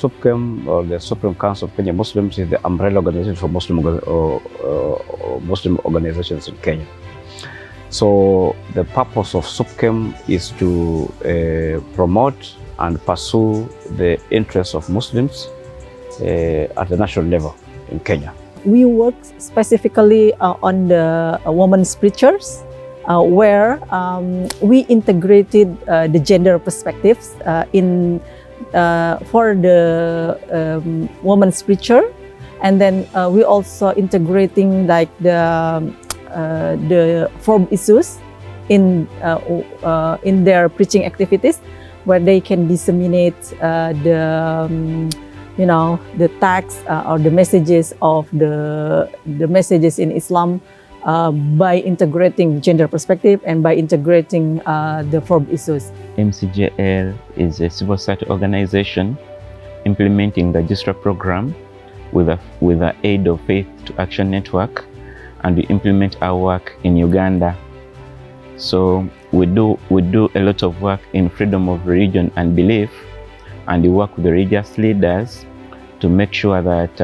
SUPKEM, or the Supreme Council of Kenya Muslims, is the umbrella organization for Muslim organizations in Kenya. So the purpose of SUPKEM is to promote and pursue the interests of Muslims at the national level in Kenya. We work specifically on the women's preachers, where we integrated the gender perspectives for the women's preacher, and then we also integrating like the FoRB issues in their preaching activities, where they can disseminate the text or the messages of the messages in Islam by integrating gender perspective and by integrating the FoRB issues. MCJL is a civil society organization implementing the JISRA program with the aid of Faith to Action Network, and we implement our work in Uganda. So we do a lot of work in freedom of religion and belief, and we work with the religious leaders to make sure that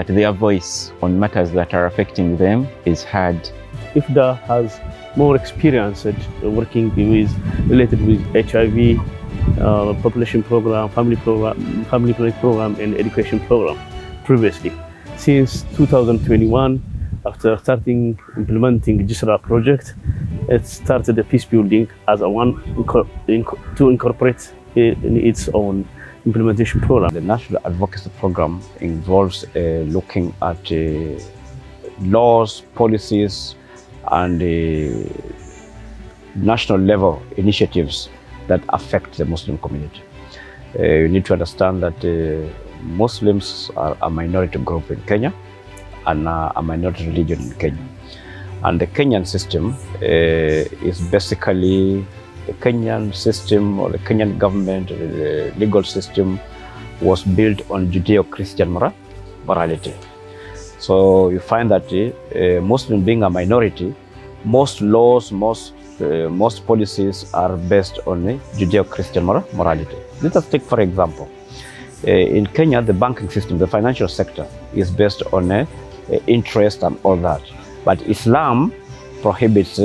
their voice on matters that are affecting them is heard. IFDA has more experience at working related with HIV, population program, family planning program, and education program previously. Since 2021, after implementing JISRA project, it started the peace building as a one to incorporate in its own implementation program. The National Advocacy Program involves looking at laws, policies, and national level initiatives that affect the Muslim community. You need to understand that Muslims are a minority group in Kenya and a minority religion in Kenya. And the Kenyan system is basically the Kenyan system, or the Kenyan government, the legal system was built on Judeo-Christian morality. So you find that Muslim being a minority, most laws, most policies are based on Judeo-Christian morality. Let us take, for example, in Kenya, the banking system, the financial sector, is based on interest and all that. But Islam prohibits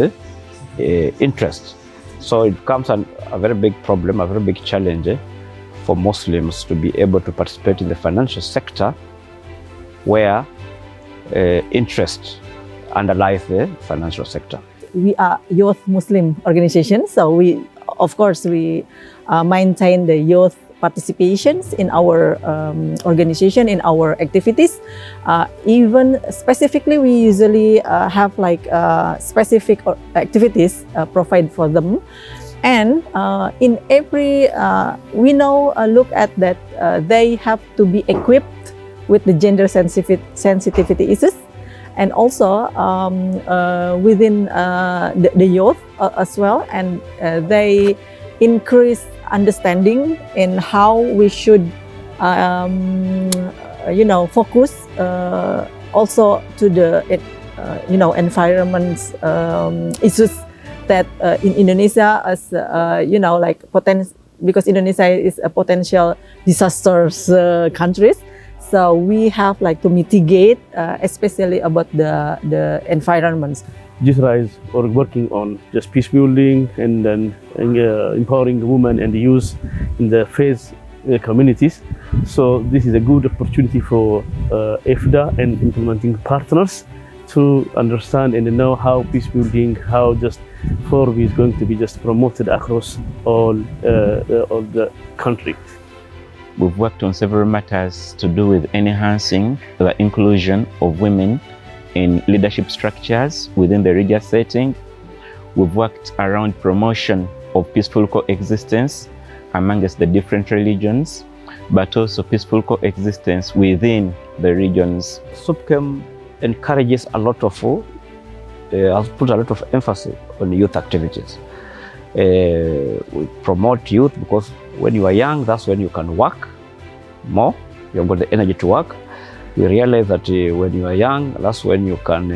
interest. So it becomes a very big problem, a very big challenge for Muslims to be able to participate in the financial sector where interest underlies the financial sector. We are youth Muslim organization, so we maintain the youth participations in our organization, in our activities. Even specifically, we usually have like specific activities provide for them. And in every, we now look at that they have to be equipped with the gender sensitivity issues, and also within the youth as well, and they increase understanding in how we should focus also to the environment issues that in Indonesia, as because Indonesia is a potential disasters countries, so we have like to mitigate especially about the environments. JISRA is working on just peace building and then empowering the women and the youth in the faith communities. So this is a good opportunity for IFDA and implementing partners to understand and know how peace building, how just FoRB is going to be just promoted across all the country. We've worked on several matters to do with enhancing the inclusion of women in leadership structures within the religious setting. We've worked around promotion of peaceful coexistence amongst the different religions, but also peaceful coexistence within the regions. SUPKEM encourages a lot of, has put a lot of emphasis on youth activities. We promote youth because when you are young, that's when you can work more, you've got the energy to work. We realize that when you are young, that's when you can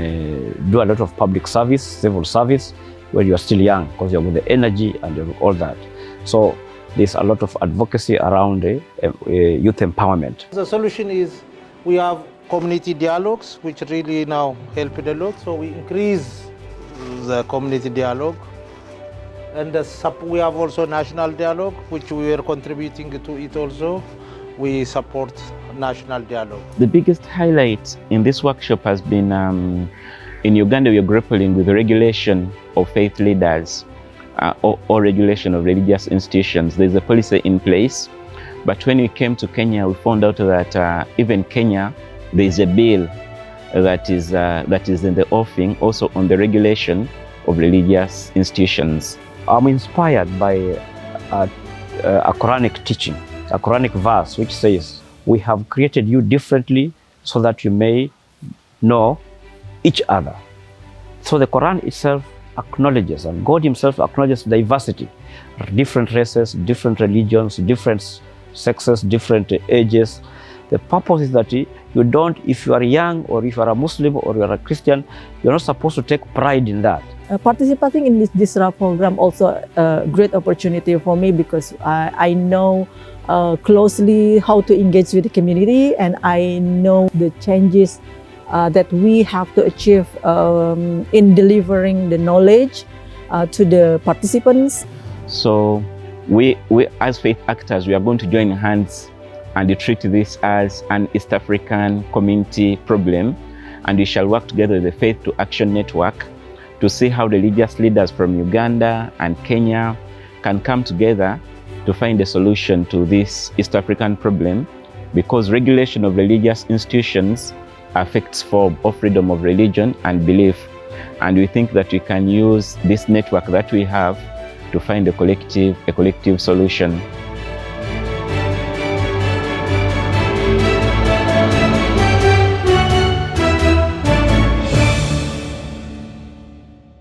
do a lot of public service, civil service, when you are still young, because you have the energy and you have all that. So there's a lot of advocacy around youth empowerment. The solution is we have community dialogues, which really now help a lot. So we increase the community dialogue. And we have also national dialogue, which we are contributing to it also. We support national dialogue. The biggest highlight in this workshop has been in Uganda, we are grappling with the regulation of faith leaders or regulation of religious institutions. There's a policy in place, but when we came to Kenya, we found out that even Kenya, there's a bill that is in the offing also on the regulation of religious institutions. I'm inspired by a Quranic teaching, a Quranic verse which says, "We have created you differently so that you may know each other." So the Quran itself acknowledges, and God himself acknowledges diversity, different races, different religions, different sexes, different ages. The purpose is that you don't, if you are young or if you are a Muslim or you are a Christian, you're not supposed to take pride in that. Participating in this JISRA program also a great opportunity for me because I know closely how to engage with the community, and I know the changes that we have to achieve in delivering the knowledge to the participants. So we as faith actors, we are going to join hands and treat this as an East African community problem, and we shall work together with the Faith to Action Network to see how religious leaders from Uganda and Kenya can come together to find a solution to this East African problem, because regulation of religious institutions affects FoRB, or freedom of religion and belief, and we think that we can use this network that we have to find a collective solution.